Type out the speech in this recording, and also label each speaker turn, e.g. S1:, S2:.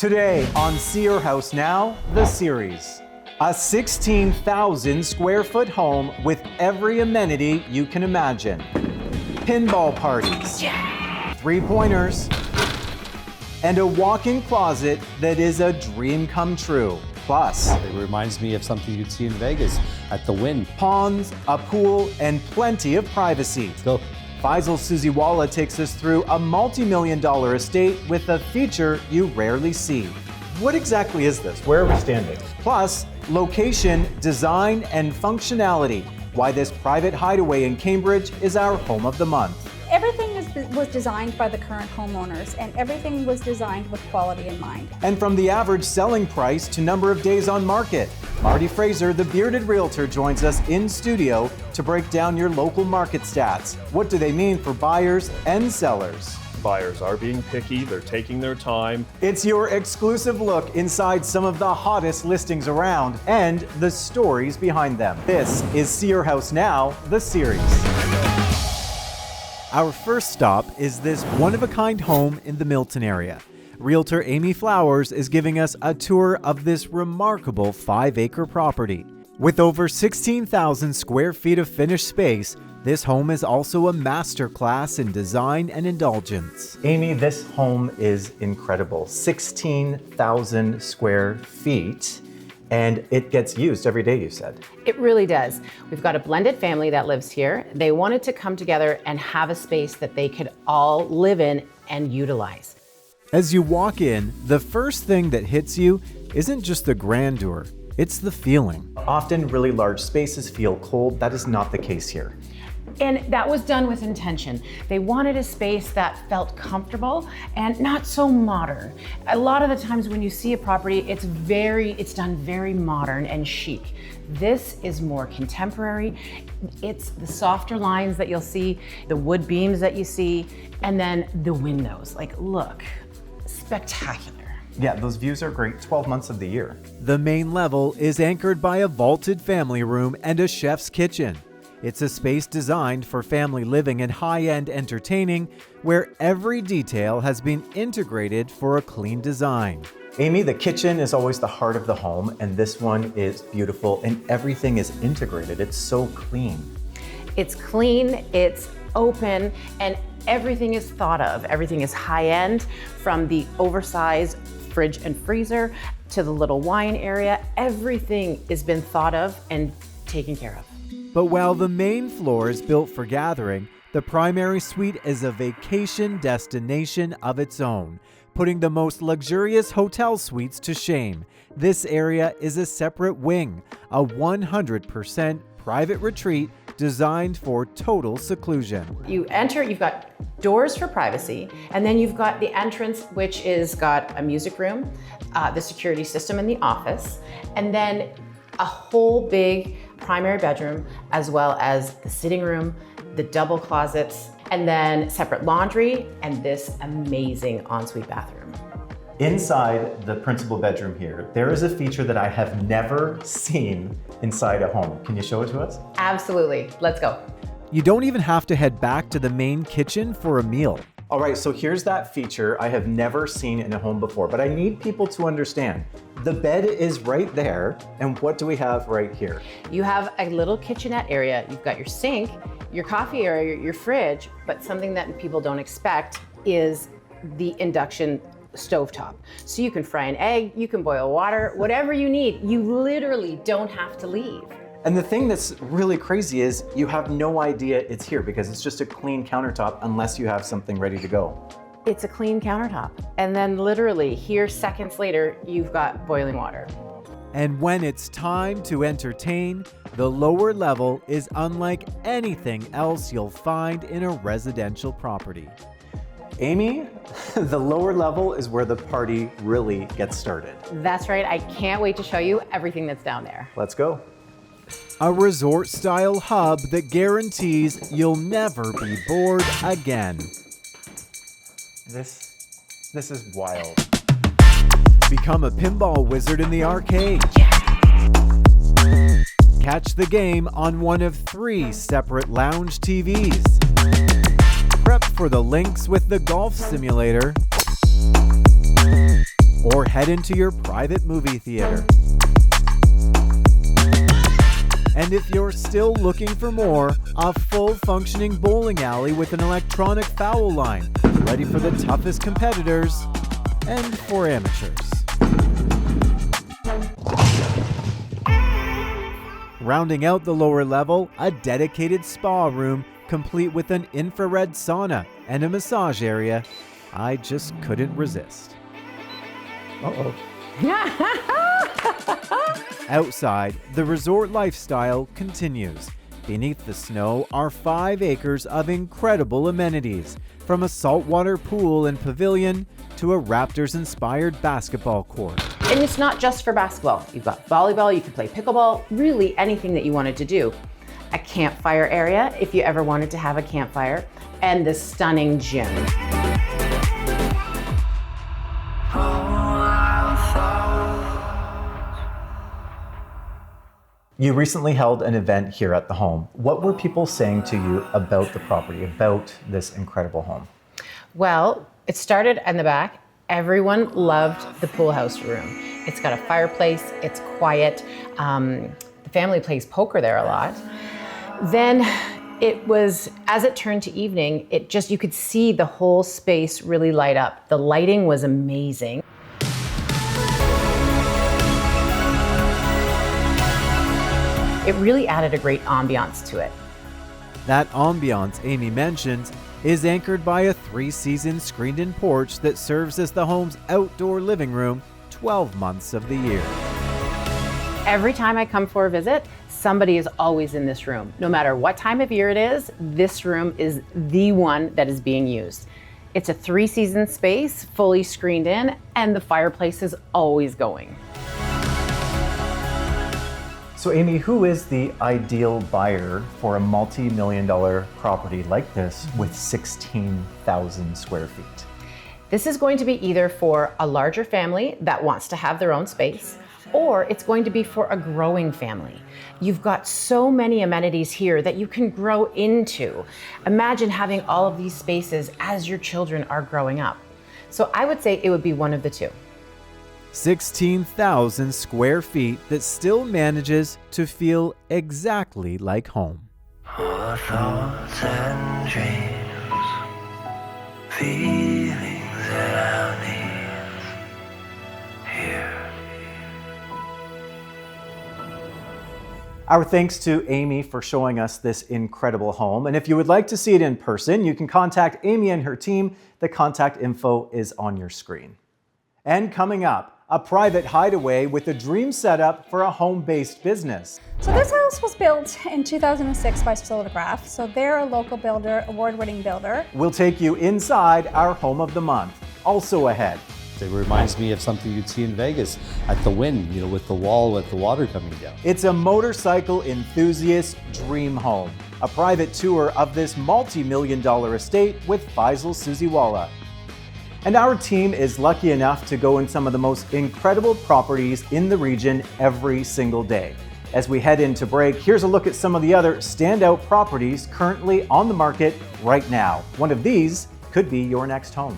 S1: Today on See Your House Now, the series. A 16,000 square foot home with every amenity you can imagine. Pinball parties, three-pointers, and a walk-in closet that is a dream come true. Plus,
S2: it reminds me of something you'd see in Vegas at the Wynn.
S1: Ponds, a pool, and plenty of privacy.
S2: Go.
S1: Faisal Suziwala takes us through a multi-million-dollar estate with a feature you rarely see. What exactly is this? Where are we standing? Plus, location, design, and functionality. Why this private hideaway in Cambridge is our home of the month.
S3: Everything was designed by the current homeowners, and everything was designed with quality in mind.
S1: And from the average selling price to number of days on market, Marty Fraser, the bearded realtor, joins us in studio to break down your local market stats. What do they mean for buyers and sellers?
S4: Buyers are being picky, they're taking their time.
S1: It's your exclusive look inside some of the hottest listings around and the stories behind them. This is See Your House Now, the series. Our first stop is this one-of-a-kind home in the Milton area. Realtor Amy Flowers is giving us a tour of this remarkable 5-acre property. With over 16,000 square feet of finished space, this home is also a masterclass in design and indulgence. Amy, this home is incredible. 16,000 square feet. And it gets used every day, you said.
S5: It really does. We've got a blended family that lives here. They wanted to come together and have a space that they could all live in and utilize.
S1: As you walk in, the first thing that hits you isn't just the grandeur, it's the feeling. Often really large spaces feel cold. That is not the case here.
S5: And that was done with intention. They wanted a space that felt comfortable and not so modern. A lot of the times when you see a property, it's done very modern and chic. This is more contemporary. It's the softer lines that you'll see, the wood beams that you see, and then the windows. Like, look, spectacular.
S1: Yeah, those views are great 12 months of the year. The main level is anchored by a vaulted family room and a chef's kitchen. It's a space designed for family living and high-end entertaining, where every detail has been integrated for a clean design. Amy, the kitchen is always the heart of the home, and this one is beautiful, and everything is integrated. It's so clean.
S5: It's clean, it's open, and everything is thought of. Everything is high-end, from the oversized fridge and freezer to the little wine area. Everything has been thought of and taken care of.
S1: But while the main floor is built for gathering, the primary suite is a vacation destination of its own, putting the most luxurious hotel suites to shame. This area is a separate wing, a 100% private retreat designed for total seclusion.
S5: You enter, you've got doors for privacy, and then you've got the entrance, which is got a music room, the security system in the office, and then a whole big primary bedroom, as well as the sitting room, the double closets, and then separate laundry, and this amazing ensuite bathroom.
S1: Inside the principal bedroom here, there is a feature that I have never seen inside a home. Can you show it to us?
S5: Absolutely, let's go.
S1: You don't even have to head back to the main kitchen for a meal. All right, so here's that feature I have never seen in a home before, but I need people to understand. The bed is right there, and what do we have right here?
S5: You have a little kitchenette area. You've got your sink, your coffee area, your fridge, but something that people don't expect is the induction stovetop. So you can fry an egg, you can boil water, whatever you need. You literally don't have to leave.
S1: And the thing that's really crazy is you have no idea it's here because it's just a clean countertop unless you have something ready to go.
S5: It's a clean countertop. And then literally here seconds later, you've got boiling water.
S1: And when it's time to entertain, the lower level is unlike anything else you'll find in a residential property. Amy, the lower level is where the party really gets started.
S5: That's right. I can't wait to show you everything that's down there.
S1: Let's go. A resort-style hub that guarantees you'll never be bored again. This is wild. Become a pinball wizard in the arcade. Catch the game on one of 3 separate lounge TVs. Prep for the links with the golf simulator. or head into your private movie theater. And if you're still looking for more, a full functioning bowling alley with an electronic foul line, ready for the toughest competitors and for amateurs. Rounding out the lower level, a dedicated spa room complete with an infrared sauna and a massage area. I just couldn't resist. Uh-oh. Outside, the resort lifestyle continues. Beneath the snow are 5 acres of incredible amenities, from a saltwater pool and pavilion to a Raptors-inspired basketball court.
S5: And it's not just for basketball. You've got volleyball, you can play pickleball, really anything that you wanted to do. A campfire area, if you ever wanted to have a campfire, and the stunning gym.
S1: You recently held an event here at the home. What were people saying to you about the property, about this incredible home?
S5: Well, it started in the back. Everyone loved the pool house room. It's got a fireplace, it's quiet. The family plays poker there a lot. Then it was, as it turned to evening, you could see the whole space really light up. The lighting was amazing. It really added a great ambiance to it.
S1: That ambiance Amy mentions is anchored by a 3-season screened-in porch that serves as the home's outdoor living room 12 months of the year.
S5: Every time I come for a visit, somebody is always in this room. No matter what time of year it is, this room is the one that is being used. It's a 3-season space, fully screened in, and the fireplace is always going.
S1: So Amy, who is the ideal buyer for a multi-million-dollar property like this with 16,000 square feet?
S5: This is going to be either for a larger family that wants to have their own space, or it's going to be for a growing family. You've got so many amenities here that you can grow into. Imagine having all of these spaces as your children are growing up. So I would say it would be one of the two.
S1: 16,000 square feet that still manages to feel exactly like home.
S6: All the thoughts and dreams, feelings that I need here.
S1: Our thanks to Amy for showing us this incredible home. And if you would like to see it in person, you can contact Amy and her team. The contact info is on your screen. And coming up, a private hideaway with a dream setup for a home-based business.
S3: So this house was built in 2006 by Spilograph. So they're a local builder, award-winning builder.
S1: We'll take you inside our home of the month. Also ahead.
S2: It reminds me of something you'd see in Vegas at the Wynn, with the wall with the water coming down.
S1: It's a motorcycle enthusiast dream home. A private tour of this multi-million-dollar estate with Faisal Suziwala. And our team is lucky enough to go in some of the most incredible properties in the region every single day. As we head into break, here's a look at some of the other standout properties currently on the market right now. One of these could be your next home.